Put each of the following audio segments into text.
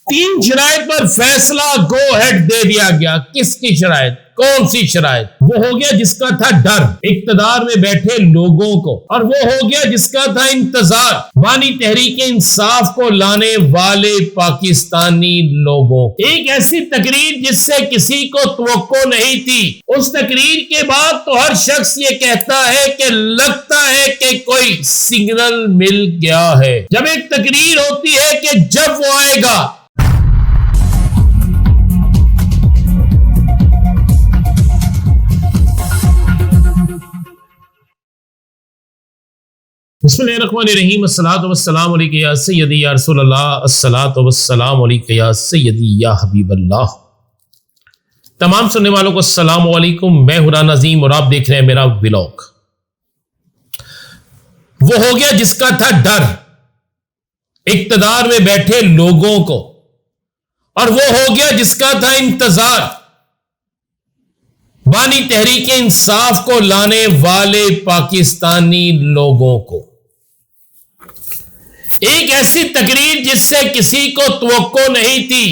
तीन शराइत पर फैसला गो हेड दे दिया गया। किसकी शराइत? कौन सी शराइत? वो हो गया जिसका था डर इक्तदार में बैठे लोगों को, और वो हो गया जिसका था इंतजार बानी तहरीक इंसाफ को लाने वाले पाकिस्तानी लोगों। एक ऐसी तकरीर जिससे किसी को तवक्को नहीं थी। उस तकरीर के बाद तो हर शख्स ये कहता है कि लगता है कि कोई सिग्नल मिल गया है। जब एक तकरीर होती है कि जब वो आएगा, बिस्मिल्लाहिर्रहमानिर्रहीम, अस्सलातु वस्सलामु अलैका या सय्यदी या रसूलल्लाह, अस्सलातु वस्सलामु अलैका या सय्यदी या हबीबल्लाह। तमाम सुनने वालों को अस्सलामु अलैकुम। मैं हूं राना अज़ीम और आप देख रहे हैं मेरा व्लॉग। वो हो गया जिसका था डर इक्तदार में बैठे लोगों को, और वो हो गया जिसका था इंतजार बानी तहरीक इंसाफ को लाने वाले पाकिस्तानी लोगों को। एक ऐसी तकरीर जिससे किसी को तवक्को नहीं थी।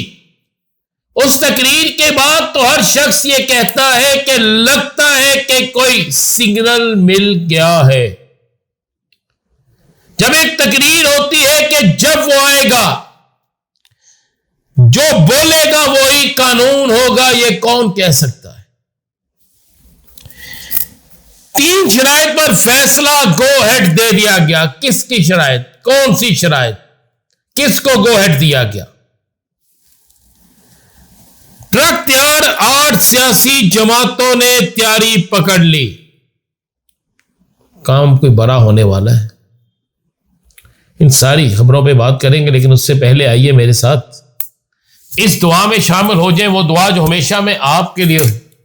उस तकरीर के बाद तो हर शख्स ये कहता है कि लगता है कि कोई सिग्नल मिल गया है। जब एक तकरीर होती है कि जब वो आएगा, जो बोलेगा वही कानून होगा, ये कौन कह सकता है? तीन शराइत पर फैसला गो हेड दे दिया गया। किसकी शराइत? कौन सी शराइत? किसको गो हेड दिया गया? ट्रक तैयार, 8 सियासी जमातों ने तैयारी पकड़ ली। काम कोई बड़ा होने वाला है। इन सारी खबरों पे बात करेंगे, लेकिन उससे पहले आइए मेरे साथ इस दुआ में शामिल हो जाएं, वो दुआ जो हमेशा मैं आपके लिए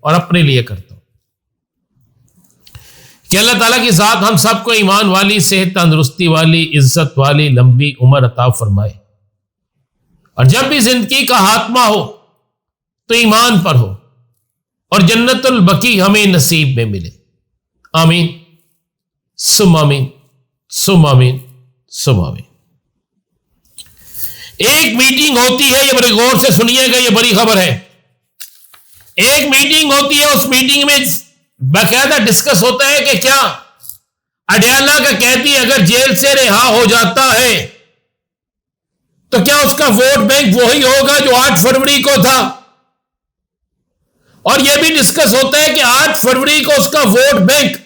और अपने लिए करता हूं कि अल्लाह ताला की ज़ात हम सबको ईमान वाली, सेहत तंदुरुस्ती वाली, इज्जत वाली लंबी उम्र अता फरमाए, और जब भी जिंदगी का हाथमा हो तो ईमान पर हो, और जन्नतुल बकी हमें नसीब में मिले। आमीन सुम आमीन सुम आमीन सुम आमीन। एक मीटिंग होती है, ये बड़ी गौर से सुनिएगा, ये बड़ी खबर है। एक मीटिंग होती है, उस मीटिंग में बाकायदा डिस्कस होता है कि क्या अडयाला का कैदी अगर जेल से रिहा हो जाता है तो क्या उसका वोट बैंक वही होगा जो 8 फरवरी को था? और यह भी डिस्कस होता है कि 8 फरवरी को उसका वोट बैंक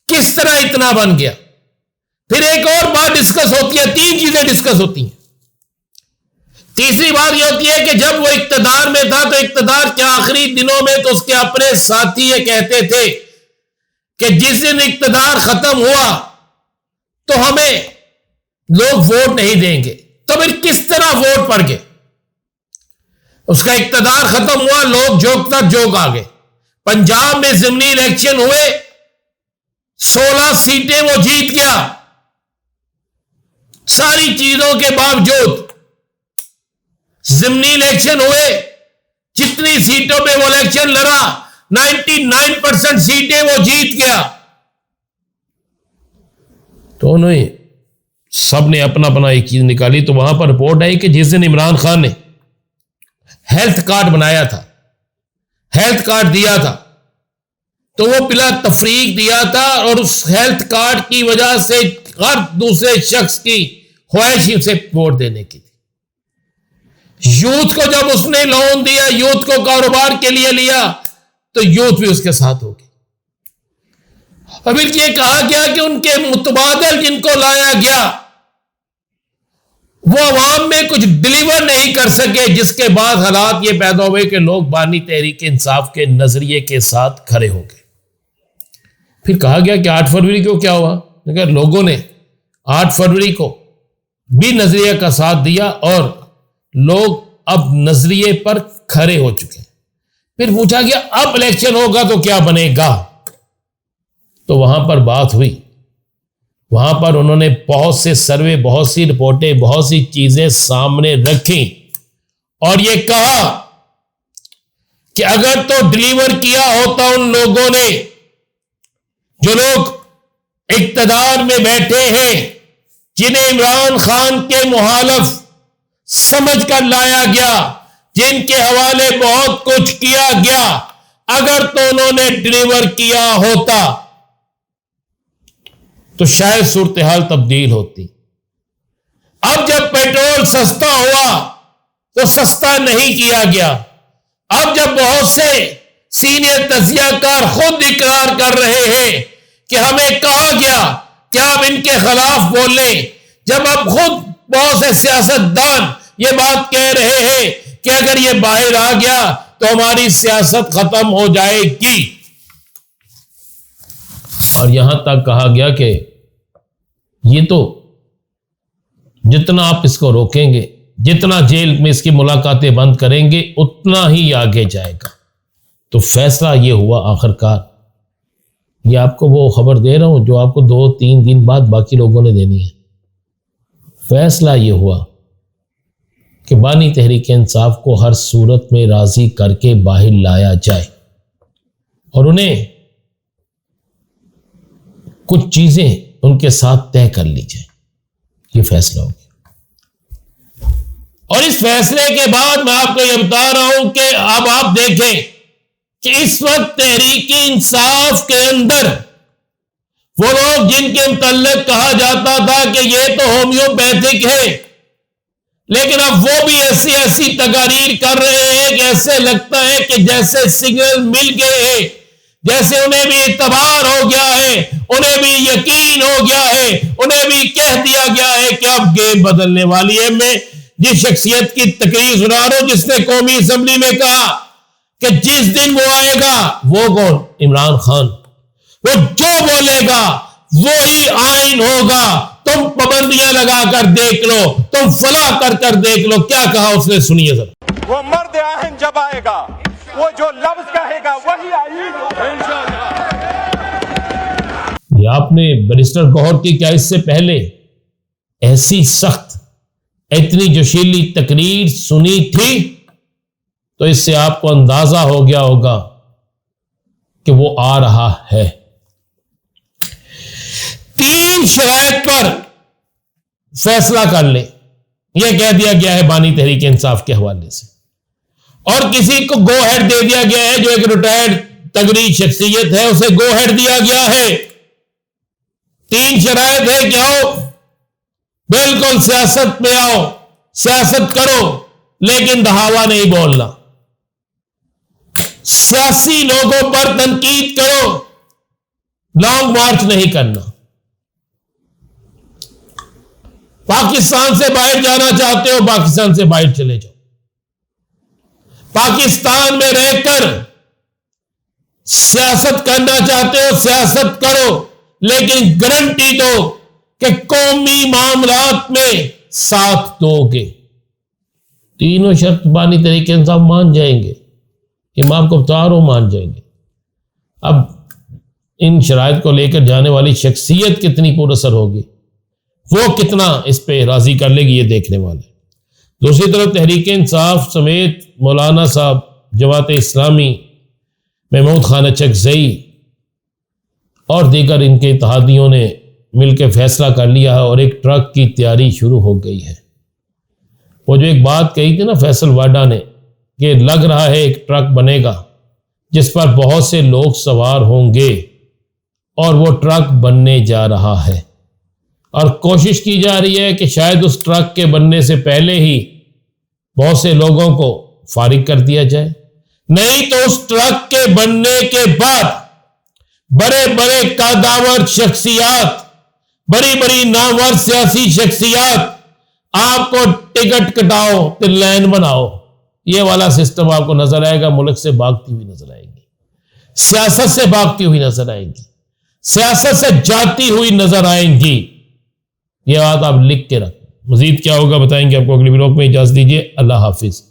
किस तरह इतना बन गया। फिर एक और बात डिस्कस होती है, 3 चीजें डिस्कस होती हैं। तीसरी बात यह होती है कि जब वो इक्तदार में था तो इक्तदार के आखिरी दिनों में तो उसके अपने साथी ये कहते थे कि जिस दिन इक्तदार खत्म हुआ तो हमें लोग वोट नहीं देंगे। तो फिर किस तरह वोट पड़ गए? उसका इक्तदार खत्म हुआ, लोग जोक तक जोक आ गए। पंजाब में ज़िमनी इलेक्शन हुए, 16 सीटें वो जीत गया। सारी चीजों के बावजूद ज़िमनी इलेक्शन हुए, जितनी सीटों पे वो इलेक्शन लड़ा 99% सीटें वो जीत गया। तो उन्होंने सबने अपना अपना एक चीज निकाली। तो वहां पर रिपोर्ट आई कि जिस दिन इमरान खान ने हेल्थ कार्ड बनाया था, हेल्थ कार्ड दिया था, तो वो पिला तफरीक दिया था, और उस हेल्थ कार्ड की वजह से हर दूसरे शख्स की ख्वाहिश उसे वोट देने की थी। यूथ को जब उसने लोन दिया, यूथ को कारोबार के लिए लिया, तो यूथ भी उसके साथ होगी। अभी ये कहा गया कि उनके मुतबादल जिनको लाया गया वो अवाम में कुछ डिलीवर नहीं कर सके, जिसके बाद हालात ये पैदा हुए कि लोग बानी तहरीक इंसाफ के नजरिए के साथ खड़े हो गए। फिर कहा गया कि 8 फरवरी को क्या हुआ? अगर लोगों ने 8 फरवरी को भी नजरिए का साथ दिया और लोग अब नजरिए पर खड़े हो चुके हैं। फिर पूछा गया अब इलेक्शन होगा तो क्या बनेगा? तो वहां पर बात हुई, वहां पर उन्होंने बहुत से सर्वे, बहुत सी रिपोर्टें, बहुत सी चीजें सामने रखी और ये कहा कि अगर तो डिलीवर किया होता उन लोगों ने, जो लोग इक्तदार में बैठे हैं, जिन्हें इमरान खान के मुहालिफ समझ कर लाया गया, जिनके हवाले बहुत कुछ किया गया, अगर तो उन्होंने डिलीवर किया होता तो शायद सूरत हाल तब्दील होती। अब जब पेट्रोल सस्ता हुआ तो सस्ता नहीं किया गया। अब जब बहुत से सीनियर तजियाकार खुद इकरार कर रहे हैं कि हमें कहा गया कि आप इनके खिलाफ बोलें, जब अब खुद बहुत से सियासतदान ये बात कह रहे हैं कि अगर ये बाहर आ गया तो हमारी सियासत खत्म हो जाएगी, और यहां तक कहा गया कि ये तो जितना आप इसको रोकेंगे, जितना जेल में इसकी मुलाकातें बंद करेंगे, उतना ही आगे जाएगा। तो फैसला ये हुआ आखिरकार, ये आपको वो खबर दे रहा हूं जो आपको 2-3 दिन बाद बाकी लोगों ने देनी है। फैसला ये हुआ कि बानी तहरीक इंसाफ को हर सूरत में राजी करके बाहर लाया जाए और उन्हें कुछ चीजें उनके साथ तय कर ली जाए। ये फैसला हो गया, और इस फैसले के बाद मैं आपको ये बता रहा हूं कि अब आप देखें कि इस वक्त तहरीक इंसाफ के अंदर वो लोग जिनके मुतल्लिक कहा जाता था कि ये तो होम्योपैथिक है, लेकिन अब वो भी ऐसी ऐसी तकारीर कर रहे हैं कि ऐसे लगता है कि जैसे सिग्नल मिल गए हैं, जैसे उन्हें भी इतबार हो गया है, उन्हें भी यकीन हो गया है, उन्हें भी कह दिया गया है कि अब गेम बदलने वाली है। मैं जिस शख्सियत की तकरीर सुना रहा हूं जिसने कौमी असेंबली में कहा कि जिस दिन वो आएगा, वो कौन? इमरान खान। वो जो बोलेगा वही आइन होगा, तुम पाबंदियां लगा कर देख लो, तुम फला कर देख लो। क्या कहा उसने, सुनिए सर। वो मर्द आइन जब आएगा, वो जो लफ्ज कहेगा वही आइन होगा। ये आपने बैरिस्टर गौहर की क्या इससे पहले ऐसी सख्त, इतनी जोशीली तकरीर सुनी थी? तो इससे आपको अंदाजा हो गया होगा कि वो आ रहा है। 3 शराइत पर फैसला कर ले, यह कह दिया गया है बानी तहरीक इंसाफ के हवाले से, और किसी को गो हेड दे दिया गया है जो एक रिटायर्ड तगड़ी शख्सियत है, उसे गो हेड दिया गया है। 3 शराइत है कि आओ, बिल्कुल सियासत में आओ, सियासत करो, लेकिन दहावा नहीं बोलना, सियासी लोगों पर तनकीद करो, लॉन्ग मार्च नहीं करना। पाकिस्तान से बाहर जाना चाहते हो, पाकिस्तान से बाहर चले जाओ। पाकिस्तान में रहकर सियासत करना चाहते हो, सियासत करो, लेकिन गारंटी दो कि कौमी मामलात में साथ दोगे। तीनों शर्त बानी तरीके इंसाफ मान जाएंगे, इमाम को बता रहा मान जाएंगे। अब इन शराइत को लेकर जाने वाली शख्सियत कितनी पुरअसर होगी, वो कितना इस पे राजी कर लेगी, ये देखने वाले। दूसरी तरफ तहरीक इंसाफ समेत मौलाना साहब, जमात इस्लामी, महमूद खान अचकज़ई और दीगर इनके इत्तेहादियों ने मिलकर फैसला कर लिया है और एक ट्रक की तैयारी शुरू हो गई है। वो जो एक बात कही थी ना फैसल वाडा ने कि लग रहा है एक ट्रक बनेगा जिस पर बहुत से लोग सवार होंगे, और वो ट्रक बनने जा रहा है, और कोशिश की जा रही है कि शायद उस ट्रक के बनने से पहले ही बहुत से लोगों को फारिग कर दिया जाए, नहीं तो उस ट्रक के बनने के बाद बड़े बड़े कादावर शख्सियात, बड़ी बड़ी नामवर सियासी शख्सियात आपको टिकट कटाओ तो लाइन बनाओ, ये वाला सिस्टम आपको नजर आएगा। मुल्क से भागती हुई नजर आएगी, सियासत से भागती हुई नजर आएंगी, सियासत से जाती हुई नजर आएंगी। ये बात आप लिख के रख। मजीद क्या होगा बताएंगे आपको अगली ब्लॉग में। इजाजत दीजिए, अल्लाह हाफिज।